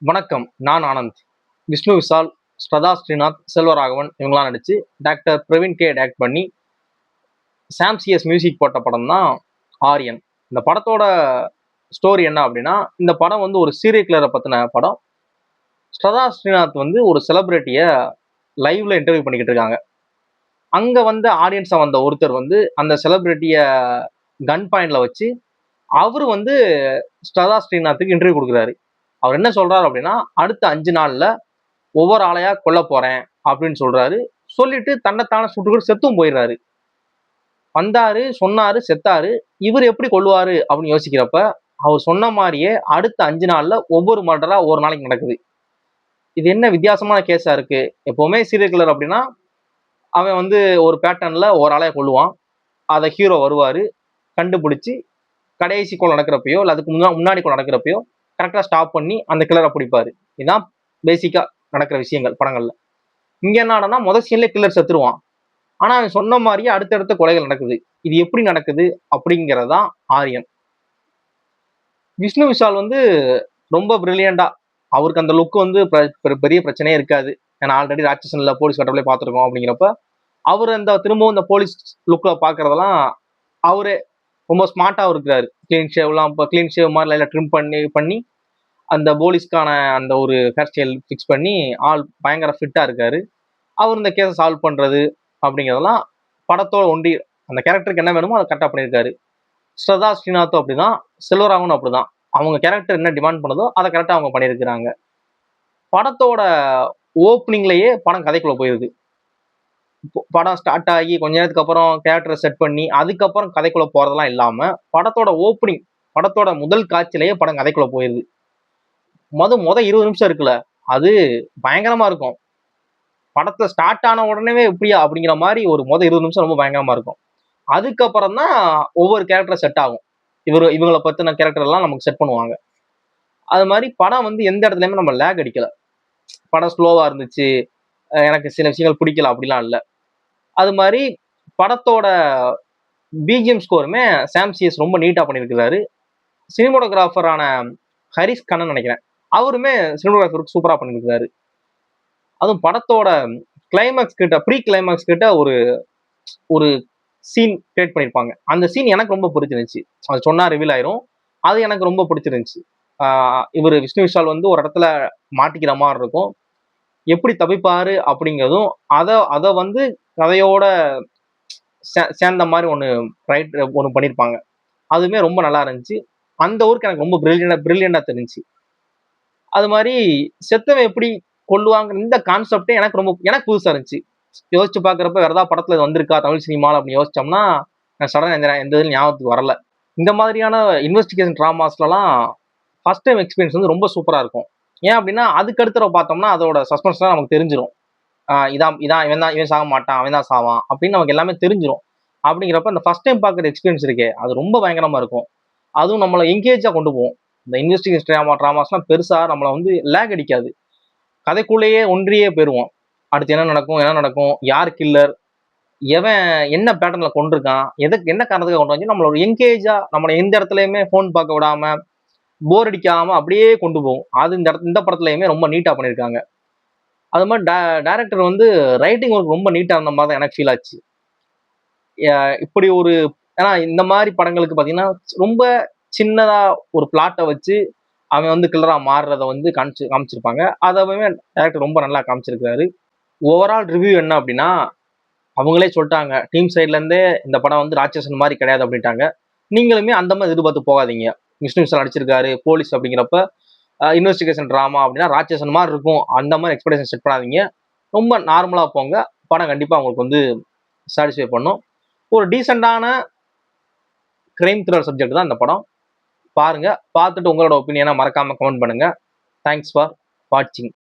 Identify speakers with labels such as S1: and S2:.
S1: வணக்கம். நான் ஆனந்த். விஷ்ணு விஷால், ஸ்ரதா ஸ்ரீநாத், செல்வராகவன் இவங்கலாம் நடிச்சு, டாக்டர் பிரவீன் கே டைரக்ட் பண்ணி, சாம் சிஎஸ் மியூசிக் போட்ட படம் தான் ஆரியன். இந்த படத்தோட ஸ்டோரி என்ன அப்படின்னா, இந்த படம் வந்து ஒரு சீரியல் கில்லரை பத்தின படம். ஸ்ரதா ஸ்ரீநாத் வந்து ஒரு செலிபிரிட்டிய லைவ்ல இன்டர்வியூ பண்ணிக்கிட்டு இருக்காங்க. அங்க வந்து ஆடியன்ஸா வந்த ஒருத்தர் வந்து அந்த செலிபிரிட்டிய கன் பாயிண்ட்ல வச்சு, அவரு வந்து ஸ்ரதா ஸ்ரீநாத்துக்கு இன்டர்வியூ குடுக்குறாரு. அவர் என்ன சொல்றாரு அப்படின்னா, அடுத்த 5 நாள்ல ஒவ்வொரு ஆளையா கொல்லப் போறேன் அப்படின்னு சொல்றாரு. சொல்லிட்டு தன்னைத்தானே சுட்டுக்கிட்டு செத்தும் போயிடுறாரு. வந்தாரு, சொன்னாரு, செத்தாரு. இவரு எப்படி கொல்லுவாரு அப்படின்னு யோசிக்கிறப்ப, அவர் சொன்ன மாரியே அடுத்த 5 நாள்ல ஒவ்வொரு மர்டரா ஒரு நாளைக்கு நடக்குது. இது என்ன வித்தியாசமான கேஸா இருக்கு. எப்பவுமே சீரியல் கில்லர் அப்படின்னா, அவன் வந்து ஒரு பேட்டர்ன்ல ஒரு ஆளைய கொல்லுவான். அத ஹீரோ வருவாரு, கண்டுபிடிச்சு கடைசி கொலை நடக்கிறப்பயோ, இல்ல அதுக்கு முன்னாடி கொலை நடக்கிறப்பயோ, கரெக்ட்டா ஸ்டாப் பண்ணி அந்த கில்லர புடிப்பாரு. இதான் பேசிக்கா நடக்கிற விஷயங்கள் படங்கள்ல. இங்க என்னடான்னா, மொத சீன்லயே கில்லர் செத்துருவான். ஆனா அவன் சொன்ன மாரியே அடுத்தடுத்த கொலைகள் நடக்குது. இது எப்படி நடக்குது அப்படிங்கிறது தான் ஆரியன். விஷ்ணு விஷால் வந்து ரொம்ப பிரில்லியன்ட்டா அவருக்கு அந்த லுக் வந்து பெரிய பிரச்சனையே இருக்காது. ஏன்னா ஆல்ரெடி ராட்சசன்ல போலீஸ் கட்டப்லயே பார்த்துருக்கோம் அப்படிங்கிறப்ப, அவரு அந்த திரும்பவும் இந்த போலீஸ் லுக்ல பார்க்கறதெல்லாம் அவரே ரொம்ப ஸ்மார்ட்டாவும் இருக்கிறாரு. கிளீன் ஷேவ் மாரி லைட்டா ட்ரிம் பண்ணி அந்த போலீஸ்க்கான அந்த ஒரு ஹேர் ஸ்டைல் ஃபிக்ஸ் பண்ணி ஆள் பயங்கர ஃபிட்டா இருக்காரு. அவர் இந்த கேஸ சால்வ் பண்றது அப்படிங்கிறதெல்லாம் படத்தோட ஒன்றி அந்த கேரக்டருக்கு என்ன வேணுமோ அத கரெக்ட்டா பண்ணியிருக்காரு. ஸ்ரதா ஸ்ரீநாத்தும் அப்படிதான், செல்வராகவனும் அப்படிதான். அவங்க கேரக்டர் என்ன டிமாண்ட் பண்ணுதோ அத கரெக்ட்டா அவங்க பண்ணியிருக்கிறாங்க. படத்தோட ஓப்பனிங்லயே படம் கதைக்குள்ள போயிருது. படம் ஸ்டார்ட் ஆகி கொஞ்ச நேரத்துக்கு அப்புறம் கேரக்டர செட் பண்ணி, அதுக்கப்புறம் கதைக்குள்ள போறதெல்லாம் இல்லாம, படத்தோட ஓப்பனிங் படத்தோட முதல் காட்சியிலேயே படம் கதைக்குள்ள போயிருது. மொத 20 நிமிஷம் இருக்குல்ல, அது பயங்கரமா இருக்கும். படத்துல ஸ்டார்ட் ஆன உடனேவே இப்படியா அப்படிங்கிற மாரி ஒரு 20 நிமிஷம் ரொம்ப பயங்கரமா இருக்கும். அதுக்கப்புறம் தான் ஒவ்வொரு கேரக்டரா செட் ஆகும். இவங்கள பத்தின கேரக்டர் எல்லாம் நமக்கு செட் பண்ணுவாங்க. அது மாரி படம் வந்து எந்த இடத்துலயுமே நம்ம லேக் அடிக்கல. படம் ஸ்லோவா இருந்துச்சு. எனக்கு சில விஷயங்கள் பிடிக்கல அப்படிலாம் இல்ல. அது மாரி படத்தோட பிஜிஎம் ஸ்கோருமே சாம் சிஎஸ் ரொம்ப நீட்டா பண்ணியிருக்கிறாரு. சினிமாட்டோகிராஃபரான ஹரிஷ் கண்ணன் நெனைக்கிறேன். அவருமே சினிமாட்டோகிராஃபர் சூப்பரா பண்ணியிருக்கிறாரு. அதுவும் படத்தோட ப்ரீ கிளைமாக்ஸ் கிட்ட ஒரு ஒரு சீன் கிரியேட் பண்ணியிருப்பாங்க. அந்த சீன் எனக்கு ரொம்ப பிடிச்சிருந்துச்சு. அது சொன்னா ரிவீல் ஆயிரும். அது எனக்கு ரொம்ப பிடிச்சிருந்துச்சு. ஆ இவரு விஷ்ணு விஷால் வந்து ஒரு இடத்துல மாட்டிக்கிற மாரி இருக்கும். எப்படி தப்பிப்பாரு அப்படிங்கிறதும், அத அத வந்து கதையோட சேர்ந்த மாரி ஒண்ணு பண்ணியிருப்பாங்க. அதுவுமே ரொம்ப நல்லா இருந்துச்சு. அந்த ஒர்க் எனக்கு ரொம்ப பிரில்லியன்ட்டா தெரிஞ்சுச்சு. அது மாரி செத்தவன் எப்படி கொல்லுவாங்க இந்த கான்செப்ட்டே எனக்கு புதுசா இருந்துச்சு. யோசிச்சு பார்க்கிறப்ப வேற ஏதாவது படத்துல இது வந்திருக்கா தமிழ் சினிமால அப்படின்னு யோசிச்சோம்னா, சடனா எந்த இதுவும் ஞாபகத்துக்கு வரல. இந்த மாதிரியான இன்வெஸ்டிகேஷன் டிராமாஸ்லலாம் ஃபர்ஸ்ட் டைம் எக்ஸ்பீரியன்ஸ் வந்து ரொம்ப சூப்பரா இருக்கும். ஏன் அப்படின்னா, அதுக்கு அடுத்து தடவ பார்த்தோம்னா, அதோட சஸ்பென்ஸ்லாம் நமக்கு தெரிஞ்சிரும். இதான் இதான் இவன் சாக மாட்டான், அவன் தான் சாவான் அப்படின்னு நமக்கு எல்லாமே தெரிஞ்சிரும். அப்படிங்கிறப்ப அந்த ஃபர்ஸ்ட் டைம் பார்க்குற எக்ஸ்பீரியன்ஸ் இருக்கே, அது ரொம்ப பயங்கரமா இருக்கும். அதுவும் நம்மள என்கேஜா கொண்டு போகும். இந்த இன்வெஸ்டிகேஷன் டிராமாஸ்லாம் பெருசா நம்மள வந்து லேக் அடிக்காது. கதைக்குள்ளேயே ஒன்றியே போயிருவோம். அடுத்து என்ன நடக்கும்? என்ன நடக்கும்? யார் கில்லர்? எவன் என்ன பேட்டர்ன்ல கொண்டிருக்கான்? என்ன காரணத்துக்காக கொண்டு நம்மள ஒரு என்கேஜா நம்மள எந்த இடத்துலயுமே ஃபோன் பார்க்க விடாம, போர் அடிக்காம அப்படியே கொண்டு போகும். அது இந்த படத்துலயுமே ரொம்ப நீட்டா பண்ணியிருக்காங்க. அது மாரி டைரக்டர் வந்து ரைட்டிங் ஒர்க் ரொம்ப நீட்டா இருந்த மாரி தான் எனக்கு ஃபீல் ஆச்சு. இப்படி ஒரு ஏன்னா இந்த மாரி படங்களுக்கு பார்த்தீங்கன்னா, ரொம்ப சின்னதா ஒரு பிளாட்ட வச்சு, அவன் வந்து கில்லரா மாறுறத வந்து காமிச்சிருப்பாங்க. அதவே டைரக்டர் ரொம்ப நல்லா காமிச்சிருக்காரு. ஓவரால் ரிவ்யூ என்ன அப்படின்னா, அவங்களே சொல்ட்டாங்க. டீம் சைட்ல இருந்தே இந்த படம் வந்து ராட்சசன் மாரி கிடையாது அப்படின்ட்டாங்க. நீங்களுமே அந்த மாரி எதிர்பார்த்து போகாதீங்க. விஷ்ணு விஷால் நடிச்சிருக்காரு, போலீஸ் அப்படிங்கிறப்ப, இன்வெஸ்டிகேஷன் டிராமா அப்படின்னா ராட்சசன் மாரி இருக்கும். அந்த மாரி எக்ஸ்பெக்டேஷன் செட் பண்ணாதீங்க. ரொம்ப நார்மலா போங்க. படம் கண்டிப்பா உங்களுக்கு வந்து சாட்டிஸ்ஃபை பண்ணும். ஒரு டீசென்ட்டான கிரைம் த்ரில்லர் சப்ஜெக்ட் தான் இந்த படம். பாருங்க. பார்த்துட்டு உங்களோட ஒப்பீனியன மறக்காம கமெண்ட் பண்ணுங்க. தேங்க்ஸ் ஃபார் வாட்சிங்.